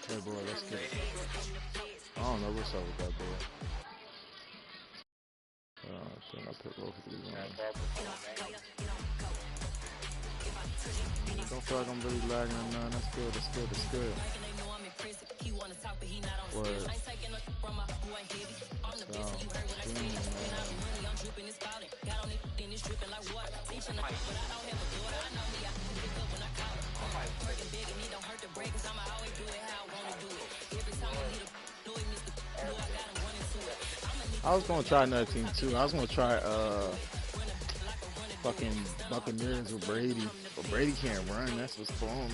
Hey boy, let's get it. I don't know what's up with that boy. I think I put both of these on. Don't feel like I'm really lagging or nothing. That's good, that's good, that's good. Word. I was gonna try another team too. I was gonna try fucking Buccaneers with Brady, but Brady can't run. That's what's for him.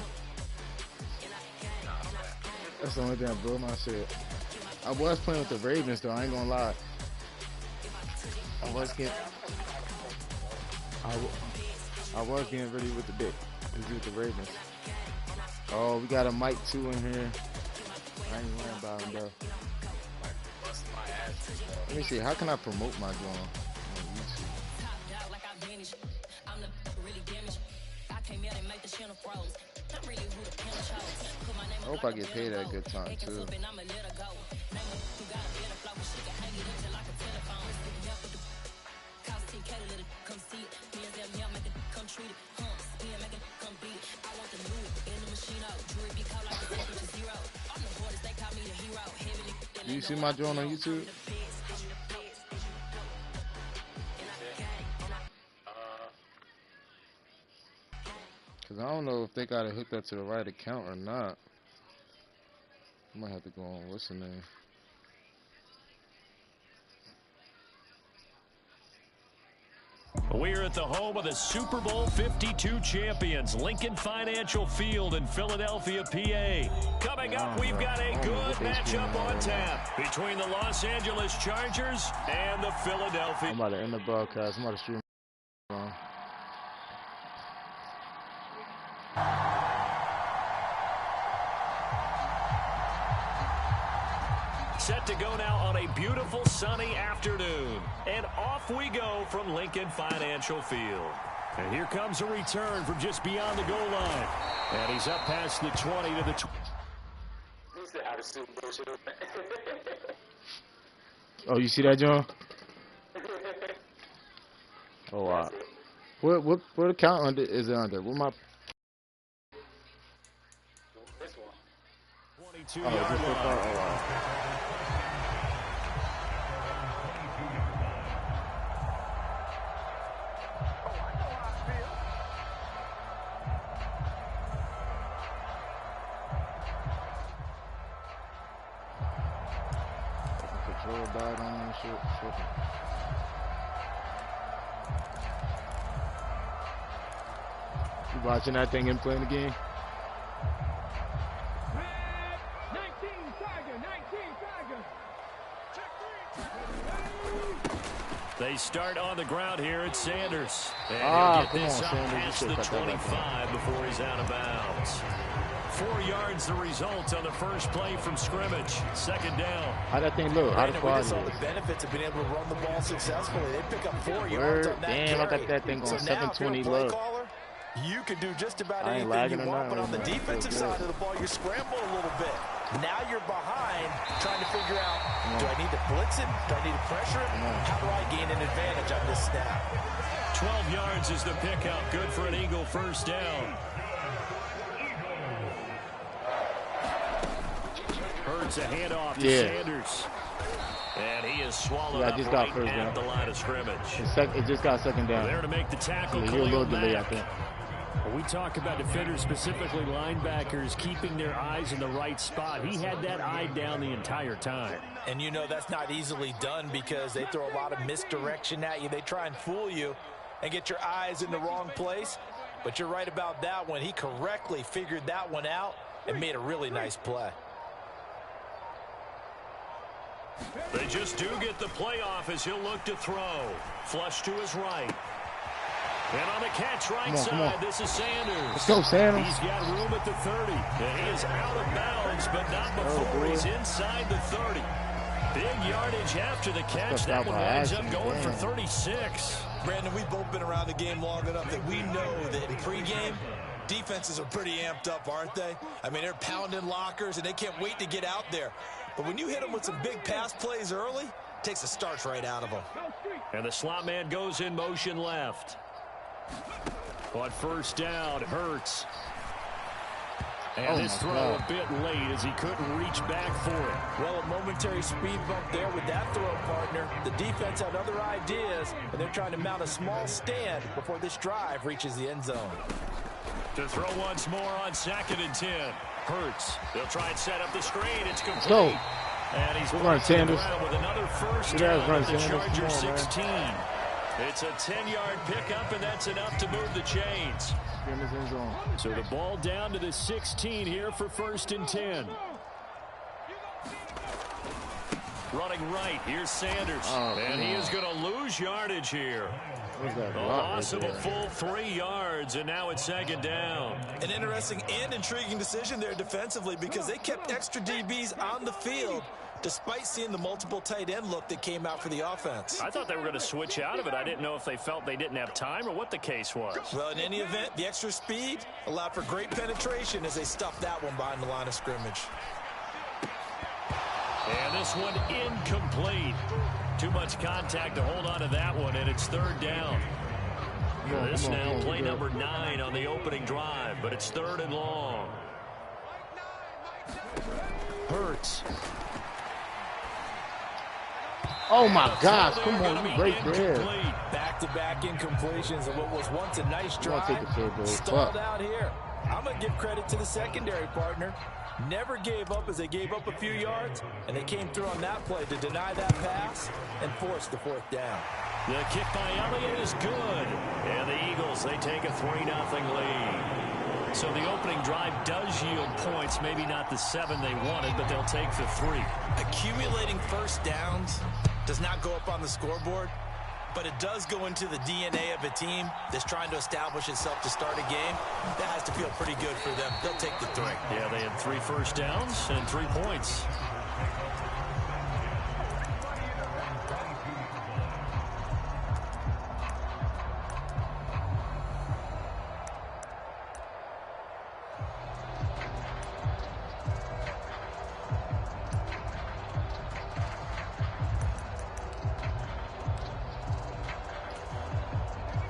That's the only thing that blew my shit. I was playing with the Ravens though. I ain't gonna lie. I was getting ready with the dick. With the Ravens. Oh, we got a mic too in here. I ain't worrying about him though. Let me see, how can I promote my drawing on YouTube? I hope I get paid at a good time too. Do you see my drawing on YouTube? Cause I don't know if they got it hooked up to the right account or not. I might have to go on, what's the name? We're at the home of the Super Bowl 52 champions, Lincoln Financial Field in Philadelphia, PA. Coming up, we've got a good matchup on tap between the Los Angeles Chargers and the Philadelphia. I'm about to end the broadcast. I'm about to stream. Set to go now on a beautiful sunny afternoon. And off we go from Lincoln Financial Field. And here comes a return from just beyond the goal line. And he's up past the 20 to the 20. Oh, you see that, John? Oh, wow. What account under is it under? What my... This one. 22-yard line. Oh, wow. Died on and shit. You watching that thing and playing the game? 19 Tiger. They start on the ground here at Sanders. And he'll get this up past the 25 before he's out of bounds. 4 yards the result on the first play from scrimmage. Second down. How'd that thing look? How'd the we saw the benefits of being able to run the ball successfully. They pick up 4 yards on that Damn, carry. I got that thing going 720 low. You can do just about anything you want, but on the defensive side of the ball, you're scrambling a little bit. Now you're behind, trying to figure out, do I need to blitz him? Do I need to pressure him? How do I gain an advantage on this snap? 12 yards is the pickup. Good for an Eagle first down. Hurts a handoff to Sanders. And he is swallowed up right at the line of scrimmage. It just got second down. There to make the tackle. You're a little delayed, I think. We talk about defenders, specifically linebackers, keeping their eyes in the right spot. He had that eye down the entire time. And you know that's not easily done because they throw a lot of misdirection at you. They try and fool you and get your eyes in the wrong place. But you're right about that one. He correctly figured that one out and made a really nice play. They just do get the play off as he'll look to throw. Flush to his right. And on the catch right side, this is Sanders. Let's go, Sanders. He's got room at the 30. And he is out of bounds, but not before he's inside the 30. Big yardage after the catch. That one winds up going for 36. Brandon, we've both been around the game long enough that we know that in pregame, Defenses are pretty amped up, aren't they? I mean, they're pounding lockers, and they can't wait to get out there. But when you hit them with some big pass plays early, it takes the starch right out of them. And the slot man goes in motion left. On first down, Hurts. And this throw a bit late as he couldn't reach back for it. Well, a momentary speed bump there with that throw, partner. The defense had other ideas, and they're trying to mount a small stand before this drive reaches the end zone. To throw once more on 2nd and 10. Hurts. They'll try and set up the screen. It's complete. Go. And he's running Sanders with another first down at the Charger 16. It's a 10-yard pickup, and that's enough to move the chains. So the ball down to the 16 here for 1st and 10. Running right, here's Sanders. And he is going to lose yardage here. A loss of a full 3 yards, and now it's 2nd down. An interesting and intriguing decision there defensively because they kept extra DBs on the field despite seeing the multiple tight end look that came out for the offense. I thought they were going to switch out of it. I didn't know if they felt they didn't have time or what the case was. Well, in any event, the extra speed allowed for great penetration as they stuffed that one behind the line of scrimmage. And this one incomplete. Too much contact to hold on to that one, and it's 3rd down. This now play number 9 on the opening drive, but it's 3rd and long. Hurts. Oh, my gosh. Come on, you break there. Back-to-back incompletions of what was once a nice drive. Stalled out here. I'm going to give credit to the secondary partner. Never gave up as they gave up a few yards, and they came through on that play to deny that pass and force the 4th down. The kick by Elliott is good. And the Eagles, they take a 3-0 lead. So the opening drive does yield points, maybe not the 7 they wanted, but they'll take the 3. Accumulating first downs does not go up on the scoreboard, but it does go into the DNA of a team that's trying to establish itself to start a game. That has to feel pretty good for them. They'll take the 3. Yeah, they had 3 first downs and 3 points.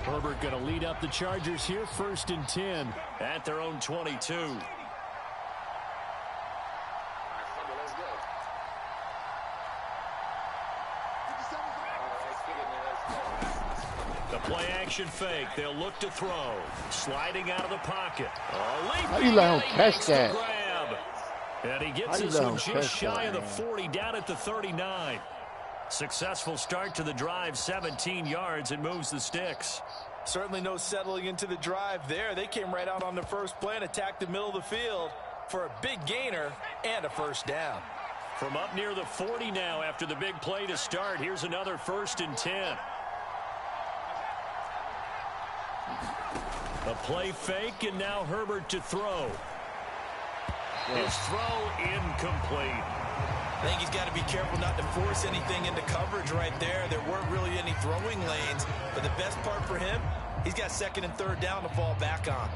Herbert going to lead up the Chargers here, 1st and 10 at their own 22. The play action fake. They'll look to throw. Sliding out of the pocket. How you let him catch that? Grab. And he gets this one just shy of the 40 down at the 39. Successful start to the drive, 17 yards, and moves the sticks. Certainly no settling into the drive there. They came right out on the first play and attacked the middle of the field for a big gainer and a 1st down. From up near the 40 now after the big play to start, here's another 1st and 10. A play fake, and now Herbert to throw. His throw incomplete. I think he's got to be careful not to force anything into coverage right there. There weren't really any throwing lanes, but the best part for him, he's got 2nd and 3rd down to fall back on.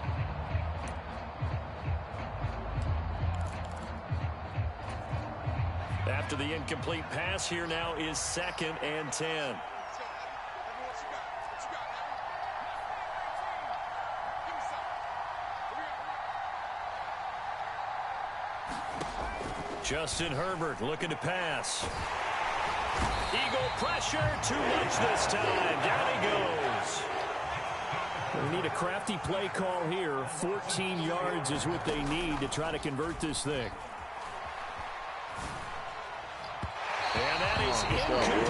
After the incomplete pass, here now is 2nd and 10. Justin Herbert looking to pass. Eagle pressure, too much this time. Down he goes. We need a crafty play call here. 14 yards is what they need to try to convert this thing. And that is incomplete.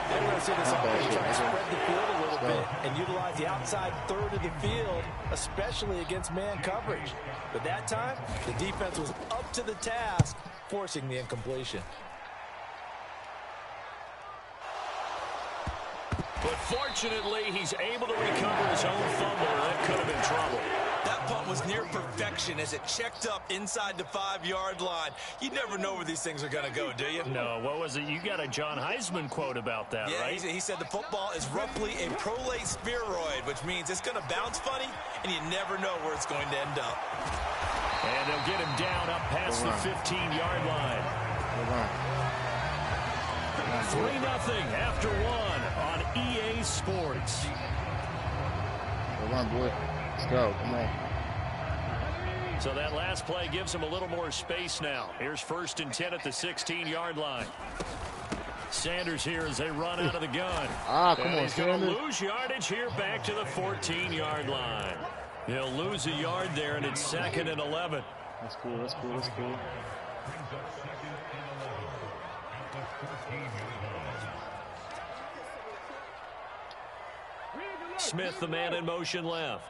They're going to see this offense try to spread the field a little bit and utilize the outside 3rd of the field, especially against man coverage. But that time, the defense was up to the task, forcing the incompletion. But fortunately, he's able to recover his own fumble. That could have been trouble. That punt was near perfection as it checked up inside the 5-yard line. You never know where these things are going to go, do you? No, what was it? You got a John Heisman quote about that, right? Yeah, he said the football is roughly a prolate spheroid, which means it's going to bounce funny, and you never know where it's going to end up. And they'll get him down up past the 15-yard line. 3-0 after 1 on EA Sports. Come on, boy. Let's go. Come on. So that last play gives him a little more space now. Here's 1st and 10 at the 16-yard line. Sanders here as they run out of the gun. Come on, he's going to lose yardage here back to the 14-yard line. He'll lose a yard there, and it's 2nd and 11. That's cool. That's cool. That's cool. Smith, the man in motion left.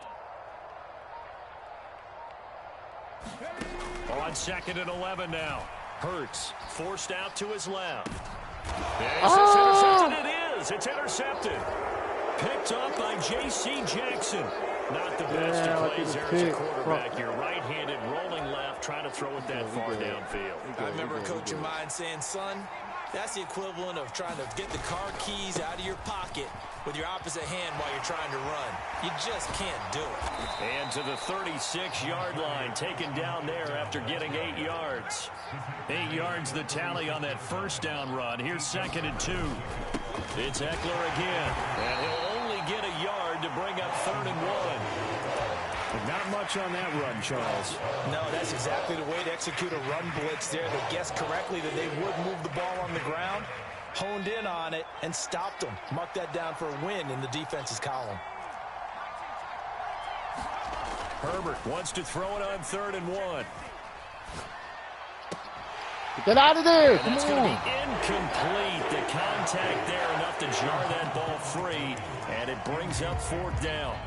On 2nd and 11 now. Hurts forced out to his left. It's intercepted. It is. It's intercepted. Picked up by J.C. Jackson. Not the best of plays there as a quarterback. You're right-handed, rolling left, trying to throw it that far downfield. I remember a coach of mine saying, son, that's the equivalent of trying to get the car keys out of your pocket with your opposite hand while you're trying to run. You just can't do it. And to the 36-yard line, taken down there after getting 8 yards. 8 yards the tally on that first down run. Here's 2nd and 2. It's Eckler again. And he'll only get a yard to bring up 3rd and 1. Not much on that run, Charles. No, that's exactly the way to execute a run blitz there. They guessed correctly that they would move the ball on the ground, honed in on it, and stopped them. Mark that down for a win in the defense's column. Herbert wants to throw it on 3rd and 1. Get out of there. And that's going to be incomplete. The contact there enough to jar that ball free, and it brings up 4th down.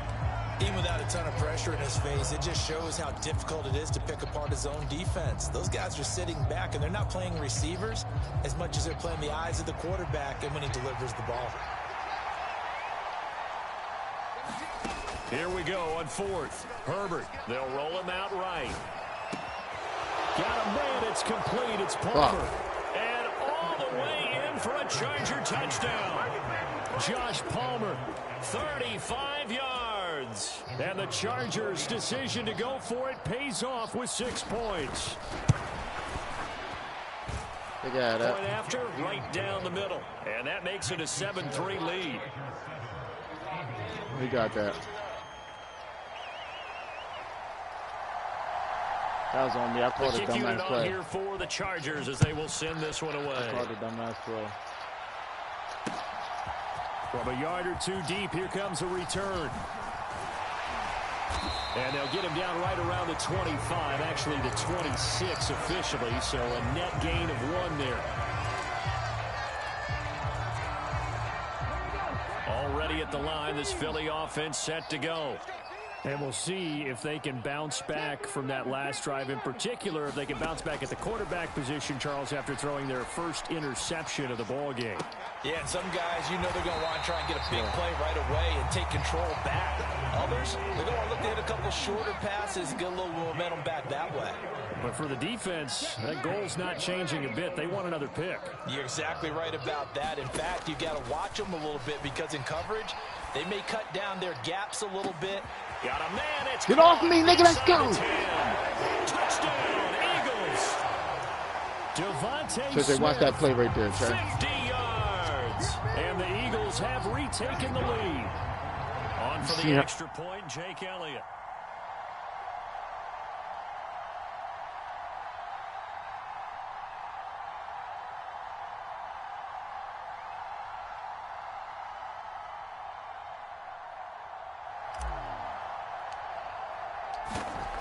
Even without a ton of pressure in his face, it just shows how difficult it is to pick apart his own defense. Those guys are sitting back, and they're not playing receivers as much as they're playing the eyes of the quarterback and when he delivers the ball. Here we go on 4th. Herbert, they'll roll him out right. Got a man, it's complete, it's Palmer. And all the way in for a Charger touchdown. Josh Palmer, 35 yards. And the Chargers' decision to go for it pays off with 6 points. They got it. Point after, right down the middle. And that makes it a 7-3 lead. We got that. That was on me. I called a dumbass play. Here for the Chargers as they will send this one away. I called a dumbass play. From a yard or 2 deep, here comes a return. And they'll get him down right around the 25, actually the 26 officially, so a net gain of 1 there. Already at the line, this Philly offense set to go. And we'll see if they can bounce back from that last drive. In particular, if they can bounce back at the quarterback position, Charles, after throwing their first interception of the ball game. Yeah, and some guys, you know they're going to want to try and get a big play right away and take control back. Others, they're going to look to hit a couple shorter passes and get a little momentum back that way. But for the defense, that goal's not changing a bit. They want another pick. You're exactly right about that. In fact, you've got to watch them a little bit because in coverage, they may cut down their gaps a little bit. Got a man. It's Get off me, nigga. Let's go. Touchdown, Eagles. Devontae So they watch that play right there, sir. 50 yards. And the Eagles have retaken the lead. On for the extra point, Jake Elliott.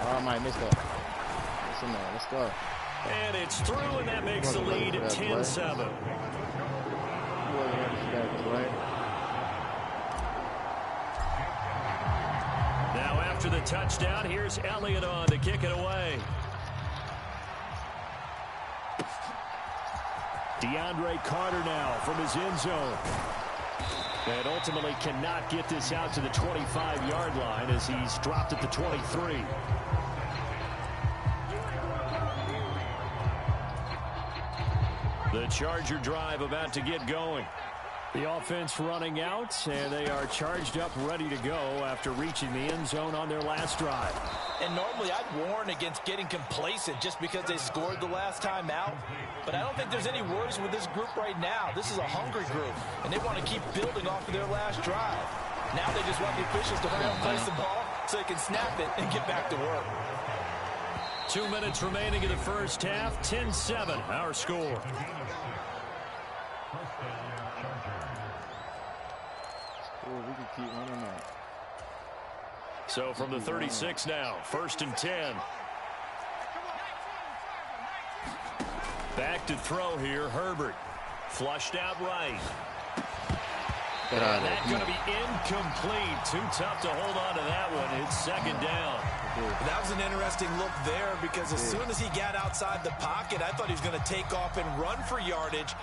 Oh, I might miss that. Let's go. And it's through, and that makes the lead 10-7. Now after the touchdown, here's Elliott on to kick it away. DeAndre Carter now from his end zone. And ultimately cannot get this out to the 25-yard line as he's dropped at the 23. The Charger drive about to get going. The offense running out, and they are charged up, ready to go after reaching the end zone on their last drive. And normally I'd warn against getting complacent just because they scored the last time out. But I don't think there's any worries with this group right now. This is a hungry group, and they want to keep building off of their last drive. Now they just want the officials to hurry up and place the ball so they can snap it and get back to work. 2 minutes remaining in the first half. 10-7, our score. We can keep running that. So from the 36 now, 1st and 10. Back to throw here, Herbert. Flushed out right. That's going to be incomplete. Too tough to hold on to that one. It's 2nd down. That was an interesting look there because as soon as he got outside the pocket, I thought he was going to take off and run for yardage.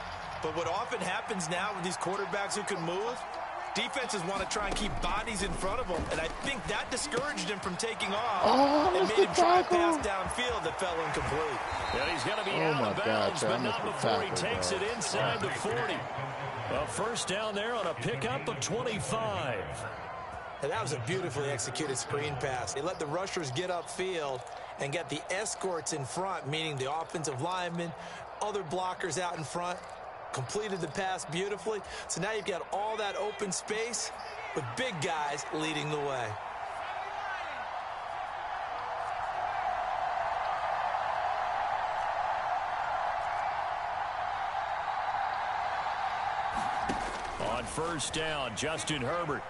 But what often happens now with these quarterbacks who can move, defenses want to try and keep bodies in front of them, and I think that discouraged him from taking off and made him try a pass downfield that fell incomplete. And he's going to be out of bounds, but not before he takes it inside the 40. A first down there on a pickup of 25. And that was a beautifully executed screen pass. They let the rushers get upfield and get the escorts in front, meaning the offensive linemen, other blockers out in front. Completed the pass beautifully. So now you've got all that open space with big guys leading the way. On first down, Justin Herbert.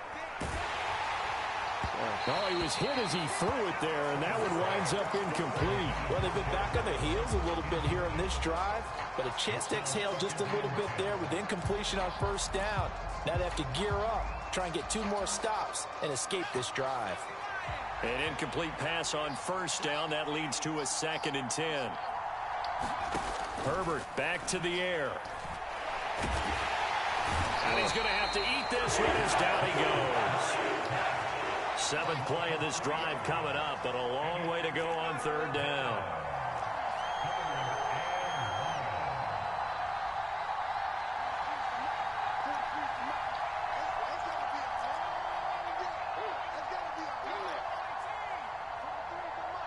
Oh, he was hit as he threw it there, and that one winds up incomplete. Well, they've been back on their heels a little bit here on this drive, but a chance to exhale just a little bit there with incompletion on first down. Now they have to gear up, try and get 2 more stops, and escape this drive. An incomplete pass on first down. That leads to a 2nd and 10. Herbert back to the air. And he's going to have to eat this one as down he goes. 7th play of this drive coming up, but a long way to go on 3rd down.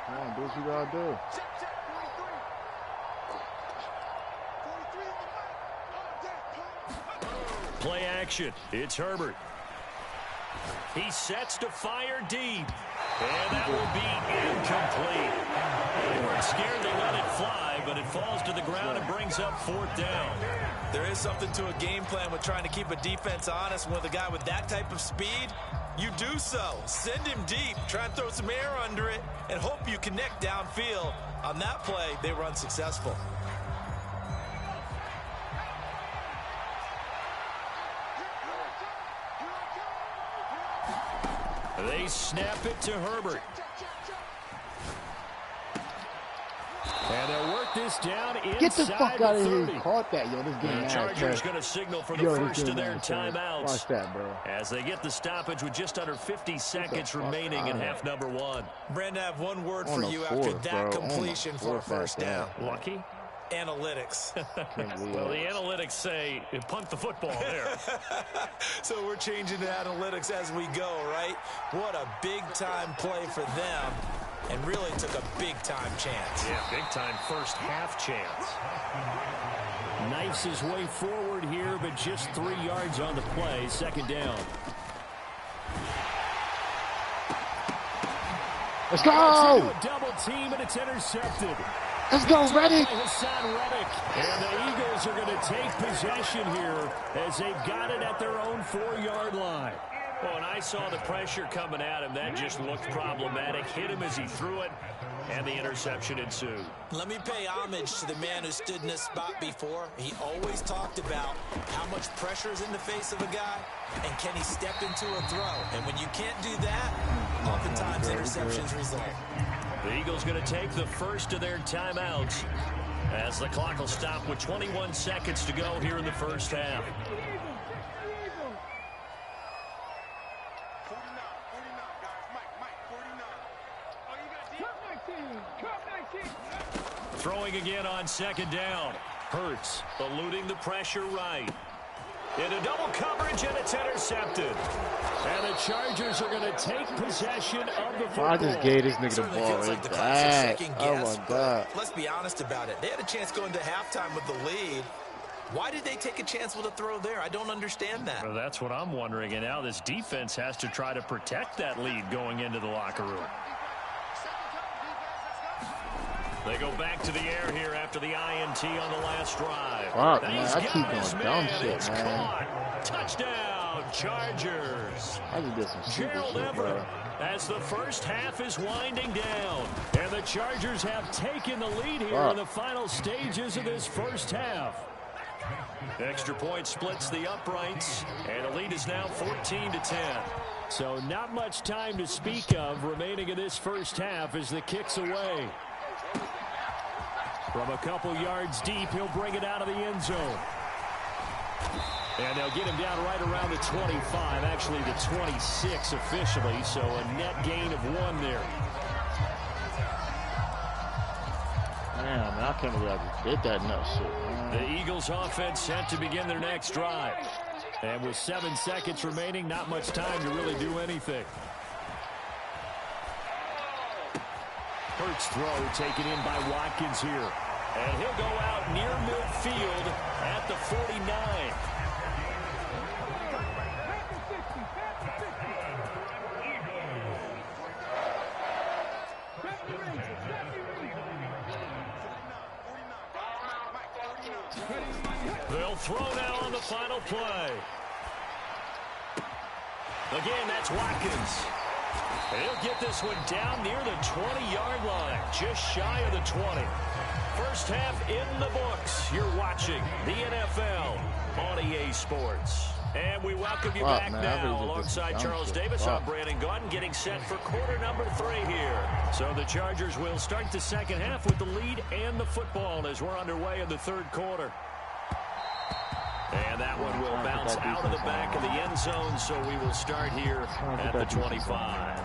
Come on, do what you gotta do. Play action. It's Herbert. He sets to fire deep. And that will be incomplete. They weren't scared to let it fly, but it falls to the ground and brings up 4th down. There is something to a game plan with trying to keep a defense honest. With a guy with that type of speed, you do so. Send him deep. Try and throw some air under it and hope you connect downfield. On that play, they were unsuccessful. They snap it to Herbert. And they'll work this down inside. Get the fuck out of here. He caught that. Yo, this game. The Chargers going to signal for the first of their timeouts. Watch that, bro. As they get the stoppage with just under 50 seconds remaining in half number 1. Brandon, I have one word for you after that completion for a first down. Lucky? Analytics. Well, the analytics say punt the football there. So we're changing the analytics as we go, right? What a big-time play for them, and really took a big-time chance. Yeah, big-time first half chance. Knifes his way forward here, but just 3 yards on the play. 2nd down. Let's go! A double team, and it's intercepted. Let's go, Reddick. And the Eagles are going to take possession here as they've got it at their own 4-yard line. Well, when I saw the pressure coming at him, that just looked problematic. Hit him as he threw it, and the interception ensued. Let me pay homage to the man who stood in this spot before. He always talked about how much pressure is in the face of a guy, and can he step into a throw. And when you can't do that, oftentimes interceptions result. The Eagles going to take the first of their timeouts as the clock will stop with 21 seconds to go here in the first half. throwing again on second down. Hurts eluding the pressure right. Into double coverage, and it's intercepted. And the Chargers are going to take possession of the football. I just gave this nigga the ball like right the back. Oh, my God. Let's be honest about it. They had a chance going to halftime with the lead. Why did they take a chance with a throw there? I don't understand that. Well, that's what I'm wondering. And now this defense has to try to protect that lead going into the locker room. They go back to the air here after the INT on the last drive. Fuck, man. I keep doing dumb shit, man. Caught. Touchdown, Chargers. I just did some stupid Gerald shit, Everett, bro. as the first half is winding down. And the Chargers have taken the lead here in the final stages of this first half. Extra point splits the uprights, and the lead is now 14-10. So not much time to speak of remaining in this first half as the kick's away. From a couple yards deep, he'll bring it out of the end zone. And they'll get him down right around the 25, actually the 26 officially, so a net gain of 1 there. Man, I can't believe I just did that nut shit, man. The Eagles offense set to begin their next drive. And with 7 seconds remaining, not much time to really do anything. Hurts throw taken in by Watkins here. And he'll go out near midfield at the 49. They'll throw now on the final play. Again, that's Watkins. And he'll get this one down near the 20-yard line, just shy of the 20. First half in the books. You're watching the NFL on EA Sports. And we welcome you back now alongside Charles Davis. I'm Brandon Gautin getting set for quarter number 3 here. So the Chargers will start the second half with the lead and the football as we're underway in the third quarter. And that one will bounce out of the back of the end zone, so we will start here at the 25.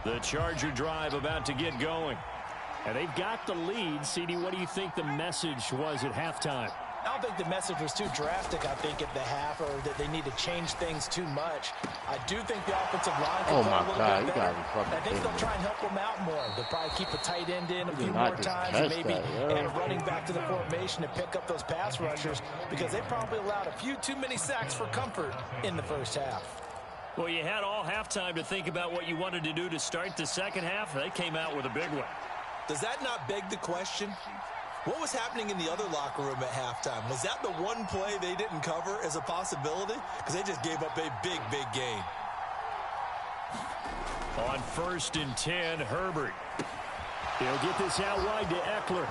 The Charger drive about to get going. And they've got the lead. CD, what do you think the message was at halftime? I don't think the message was too drastic, I think, at the half, or that they need to change things too much. I do think the offensive line can play a little bit better. I think they'll try and help them out more. They'll probably keep a tight end in a few more times and maybe add a running back to the formation to pick up those pass rushers, because they probably allowed a few too many sacks for comfort in the first half. Well, you had all halftime to think about what you wanted to do to start the second half. They came out with a big one. Does that not beg the question? What was happening in the other locker room at halftime? Was that the one play they didn't cover as a possibility? Because they just gave up a big, big gain. On 1st and 10, Herbert. He'll get this out wide to Eckler.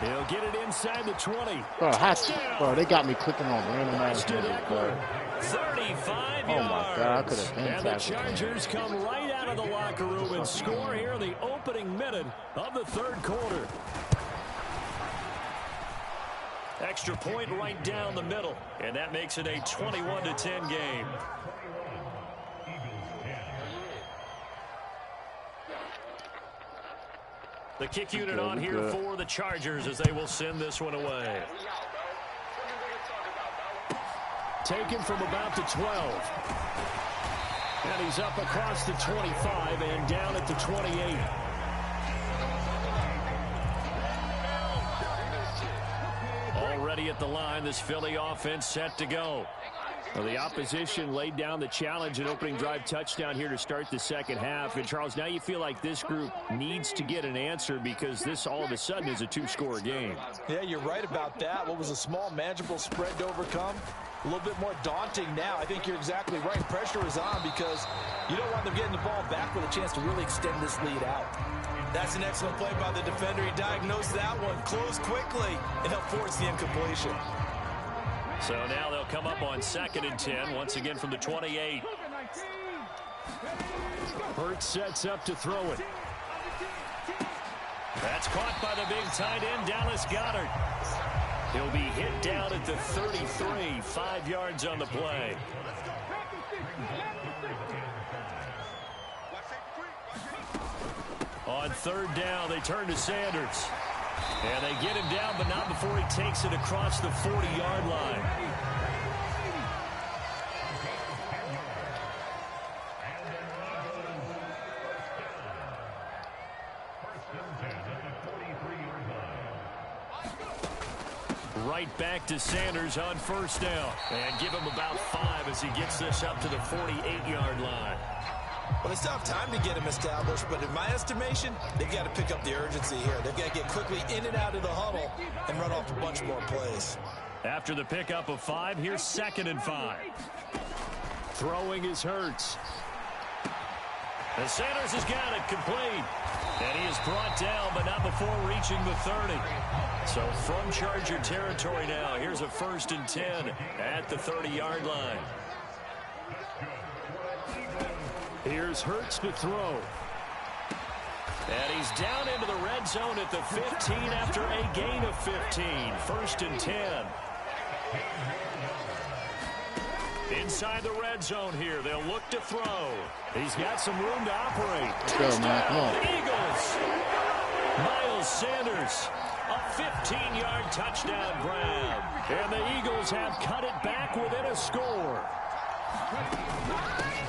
He'll get it inside the 20. Bro, they got me clicking on random ass niggas, bro. 35 yards. Oh, my God. I could have been And the Chargers come right out of the locker room and score here in the opening minute of the third quarter. Extra point right down the middle, and that makes it a 21-10 game. The kick unit on here for the Chargers as they will send this one away. Taken from about the 12. And he's up across the 25 and down at the 28. Already at the line, this Philly offense set to go. Well, the opposition laid down the challenge and opening drive touchdown here to start the second half. And, Charles, now you feel like this group needs to get an answer because this all of a sudden is a 2-score game. Yeah, you're right about that. What was a small, manageable spread to overcome? A little bit more daunting now. I think you're exactly right. Pressure is on because you don't want them getting the ball back with a chance to really extend this lead out. That's an excellent play by the defender. He diagnosed that one, closed quickly, and helped force the incompletion. So now they'll come up on 2nd and 10, once again from the 28. Hurts sets up to throw it. That's caught by the big tight end, Dallas Goedert. He'll be hit down at the 33, 5 yards on the play. On third down, they turn to Sanders. And they get him down, but not before he takes it across the 40-yard line. Right back to Sanders on first down. And give him about 5 as he gets this up to the 48-yard line. Well, it's tough time to get him established, but in my estimation, they've got to pick up the urgency here. They've got to get quickly in and out of the huddle and run off a bunch more plays. After the pickup of 5, here's 2nd and 5. Throwing is Hurts. And Sanders has got it complete. And he is brought down, but not before reaching the 30. So from Charger territory now, here's a 1st and 10 at the 30-yard line. Here's Hurts to throw. And he's down into the red zone at the 15 after a gain of 15. 1st and 10. Inside the red zone here. They'll look to throw. He's got some room to operate. Touchdown, Eagles. Miles Sanders. A 15-yard touchdown grab. And the Eagles have cut it back within a score.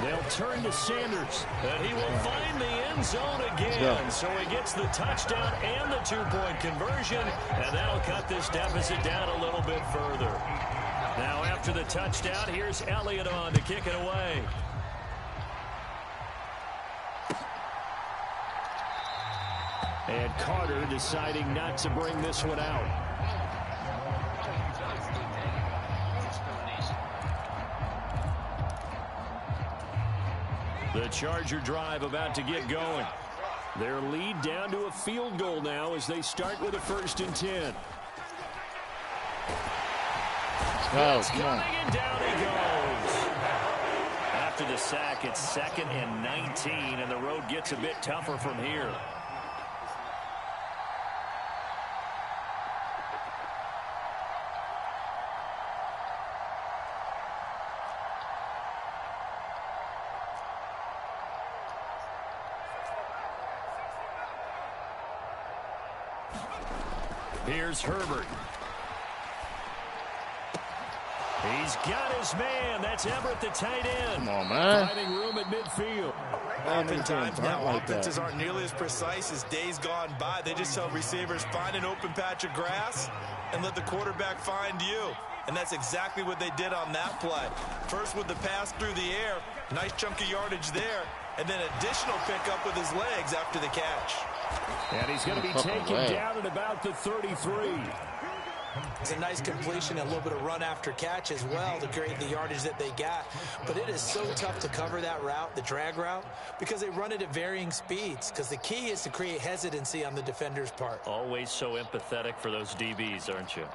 They'll turn to Sanders, and he will find the end zone again. So he gets the touchdown and the 2-point conversion, and that'll cut this deficit down a little bit further. Now after the touchdown, here's Elliott on to kick it away. And Carter deciding not to bring this one out. The Charger drive about to get going. Their lead down to a field goal now as they start with a 1st and 10. It's coming and down he goes. After the sack, it's 2nd and 19, and the road gets a bit tougher from here. Here's Herbert. He's got his man. That's Everett, the tight end. Come on, man. Finding room at midfield. Oftentimes now, offenses aren't nearly as precise as days gone by. They just tell receivers, find an open patch of grass and let the quarterback find you. And that's exactly what they did on that play. First with the pass through the air, nice chunk of yardage there, and then additional pickup with his legs after the catch. And he's going to be taken down at about the 33. It's a nice completion, a little bit of run after catch as well to create the yardage that they got. But it is so tough to cover that route, the drag route, because they run it at varying speeds. Because the key is to create hesitancy on the defender's part. Always so empathetic for those DBs, aren't you?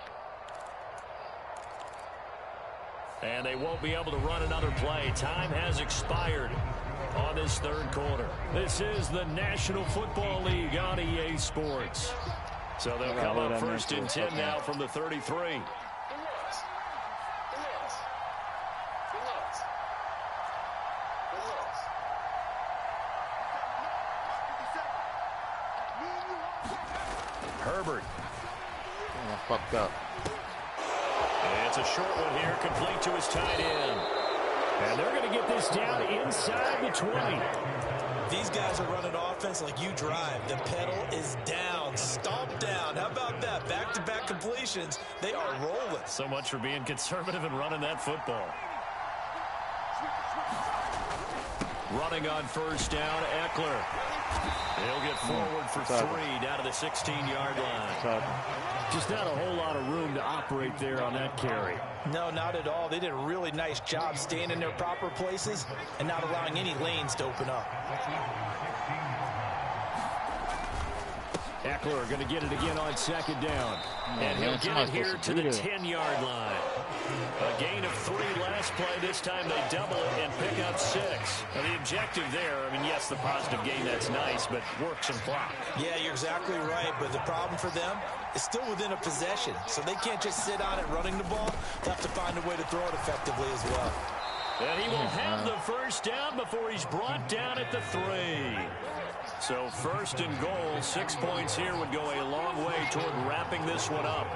And they won't be able to run another play. Time has expired on this 3rd quarter. This is the National Football League on EA Sports. So they'll come up 1st and 10 now from the 33. Herbert. Fucked up. And it's a short one here, complete to his tight end. And they're going to get this down inside the 20. These guys are running offense like you drive. The pedal is down, stomped down. How about that? Back-to-back completions. They are rolling. So much for being conservative and running that football. Running on 1st down, Eckler. He'll get forward for 3 down to the 16-yard line. Just not a whole lot of room to operate there on that carry. No, not at all. They did a really nice job staying in their proper places and not allowing any lanes to open up. Eckler going to get it again on second down. And he'll get it here to the 10-yard line. A gain of 3 last play. This time they double it and pick up 6. Now the objective there, I mean, yes, the positive gain, that's nice, but work some clock. Yeah, you're exactly right, but the problem for them is still within a possession, so they can't just sit on it running the ball. They'll have to find a way to throw it effectively as well. And he will have the first down before he's brought down at the 3. So first and goal, 6 points here would go a long way toward wrapping this one up.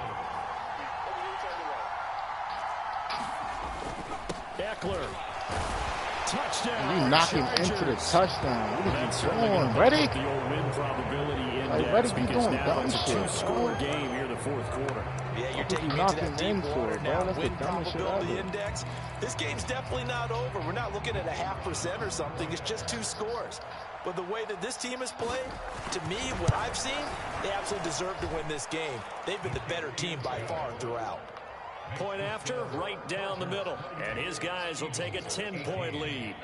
Eckler. Touchdown. You knock him into the touchdown. What are you doing? Ready? The old win probability index, ready? because now it's a 2-score game here in the 4th quarter. Yeah, you're taking me to that deep water now. Win probability index. This game's definitely not over. We're not looking at a 0.5% or something. It's just 2 scores. But the way that this team has played, to me, what I've seen, they absolutely deserve to win this game. They've been the better team by far throughout. Point after, right down the middle. And his guys will take a 10-point lead.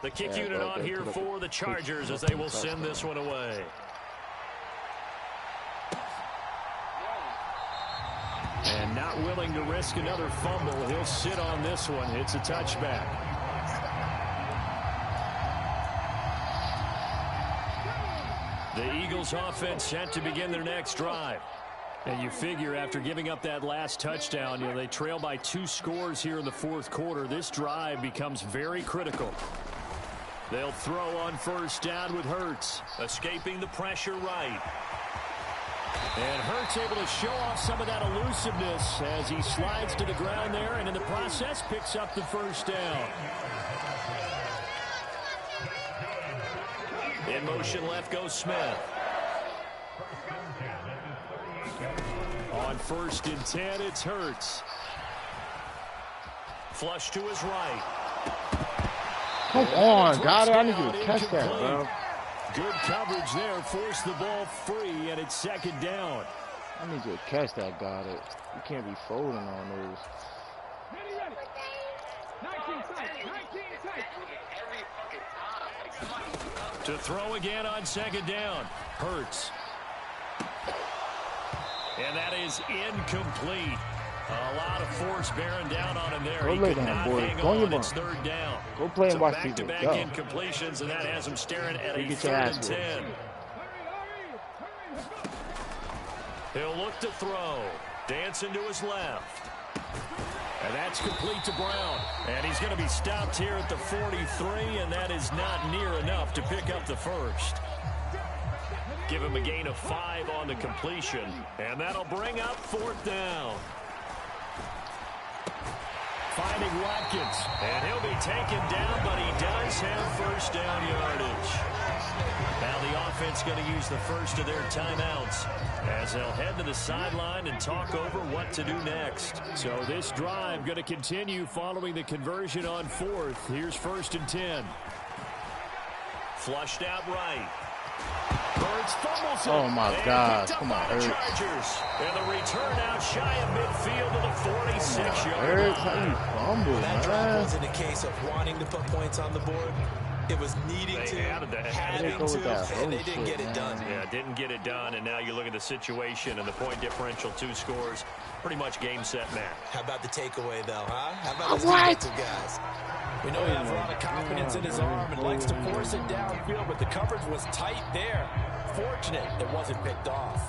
The kick unit on here for the Chargers as they will send this one away. And not willing to risk another fumble, he'll sit on this one. It's a touchback. The Eagles offense set to begin their next drive. And you figure after giving up that last touchdown, you know, they trail by 2 scores here in the 4th quarter. This drive becomes very critical. They'll throw on first down with Hurts, escaping the pressure right. And Hurts able to show off some of that elusiveness as he slides to the ground there, and in the process picks up the first down. In motion left goes Smith. On first and 10, it's Hurts. Flush to his right. Come on, got it. I need you to catch that, bro. Good coverage there. Force the ball free, and it's second down. I need you to catch that, got it. You can't be folding on those. Ready. 19 sight. To throw again on second down. Hurts. And that is incomplete. A lot of force bearing down on him there. Go lay down, boy. Go on your it's third down. Go play and watch people. Back-to-back incompletions, and that has him staring at a 3rd and 10. He'll look to throw. Dancing to his left. And that's complete to Brown. And he's going to be stopped here at the 43, and that is not near enough to pick up the first. Give him a gain of 5 on the completion, and that'll bring up 4th down. Finding Watkins, and he'll be taken down, but he does have first down yardage. Now the offense going to use the first of their timeouts as they'll head to the sideline and talk over what to do next. So this drive going to continue following the conversion on 4th. Here's 1st and 10. Flushed out right. Oh my God! Come on, Hurts. And the return out shy of midfield to the 46-yard Hurts, how you fumble, that drive wasn't a case of wanting to put points on the board. It was needing to, having to, and they didn't get it done. Yeah, didn't get it done, and now you look at the situation and the point differential, 2 scores, pretty much game, set, match. How about the takeaway, though, huh? How about those defensive guys? We know he has a lot of confidence in his arm and likes to force it downfield, but the coverage was tight there. Fortunate it wasn't picked off.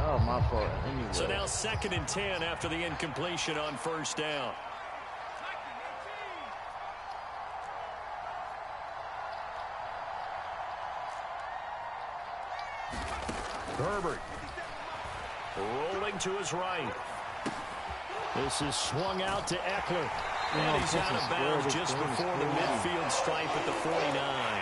Oh, my fault. Anyway. So now 2nd and 10 after the incompletion on first down. Herbert rolling to his right. This is swung out to Eckler. And he's out of bounds just before the midfield stripe at the 49.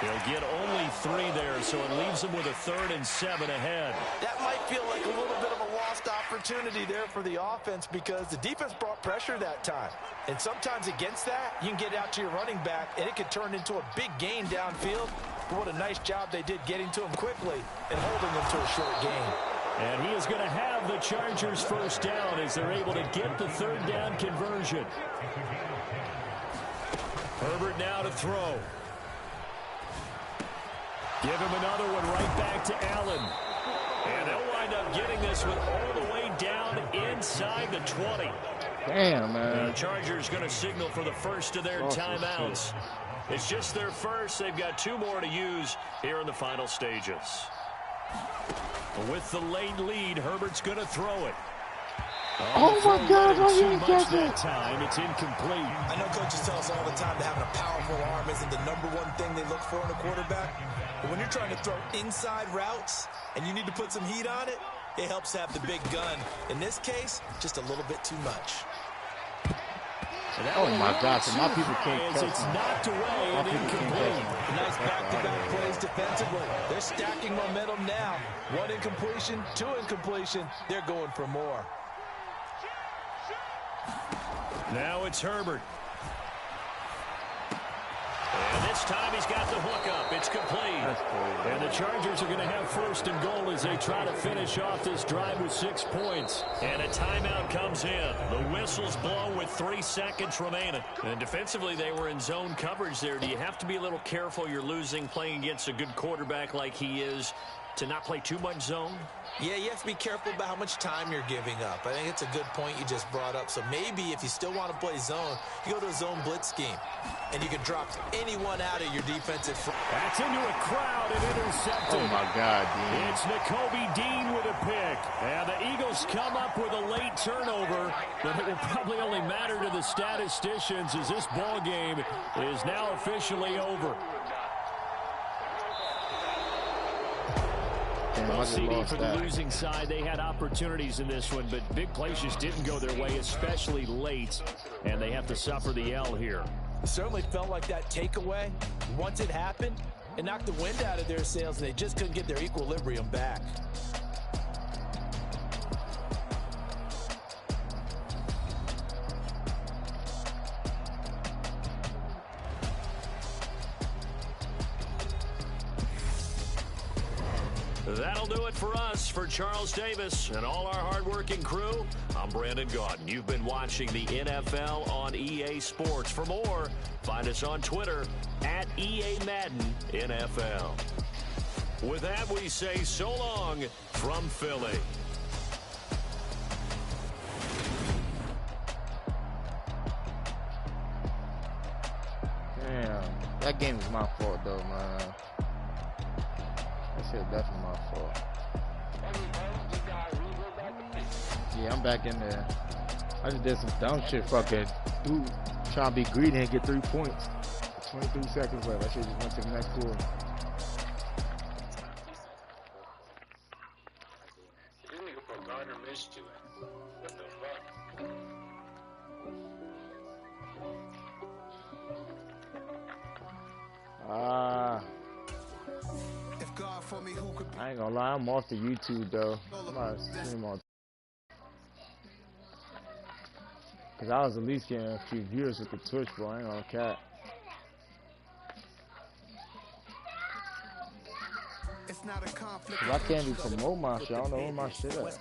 He'll get only 3 there, so it leaves him with a 3rd and 7 ahead. That might feel like a little bit of a lost opportunity there for the offense because the defense brought pressure that time. And sometimes against that, you can get out to your running back, and it could turn into a big gain downfield. But what a nice job they did getting to him quickly and holding him to a short gain. And he is going to have the Chargers first down as they're able to get the 3rd down conversion. Herbert now to throw. Give him another one right back to Allen. And they'll wind up getting this one all the way down inside the 20. Damn, man. The Chargers going to signal for the first of their timeouts. It's just their first. They've got 2 more to use here in the final stages. With the late lead, Herbert's going to throw it. Oh my God, I didn't catch that time. It's incomplete. I know coaches tell us all the time that having a powerful arm isn't the #1 thing they look for in a quarterback. But when you're trying to throw inside routes and you need to put some heat on it, it helps to have the big gun. In this case, just a little bit too much. Oh my God, so my people can't catch It's knocked away and incomplete. Nice back-to-back plays defensively. They're stacking momentum now. 1 incompletion, 2 incompletion. They're going for more. Now it's Herbert. And this time he's got the hook up. It's complete. And the Chargers are going to have first and goal as they try to finish off this drive with 6 points. And a timeout comes in. The whistle's blown with 3 seconds remaining. And defensively, they were in zone coverage there. Do you have to be a little careful? You're losing playing against a good quarterback like he is to not play too much zone? Yeah, you have to be careful about how much time you're giving up. I think it's a good point you just brought up. So maybe if you still want to play zone, you go to a zone blitz scheme. And you can drop anyone out of your defensive front. That's into a crowd and intercepted. Oh, my God, Dean. It's Nakobe Dean with a pick. And the Eagles come up with a late turnover, but it will probably only matter to the statisticians as this ball game is now officially over. Well, CD, for the losing side, they had opportunities in this one, but big plays just didn't go their way, especially late, and they have to suffer the L here. It certainly felt like that takeaway, once it happened, it knocked the wind out of their sails, and they just couldn't get their equilibrium back. That'll do it for us. For Charles Davis and all our hardworking crew, I'm Brandon Gaudin. You've been watching the NFL on EA Sports. For more, find us on Twitter at EA Madden NFL. With that, we say so long from Philly. Damn, that game was my fault though, man. That shit definitely my fault. Yeah, I'm back in there. I just did some dumb shit, fucking dude trying to be greedy and get 3 points. 23 seconds left. I should just went to the next quarter. I ain't gonna lie, I'm off the YouTube though. I'm about to stream on. Cause I was at least getting a few viewers with the Twitch, bro. I ain't gonna cap. Cause I can't even promote my shit. I don't know where my shit at.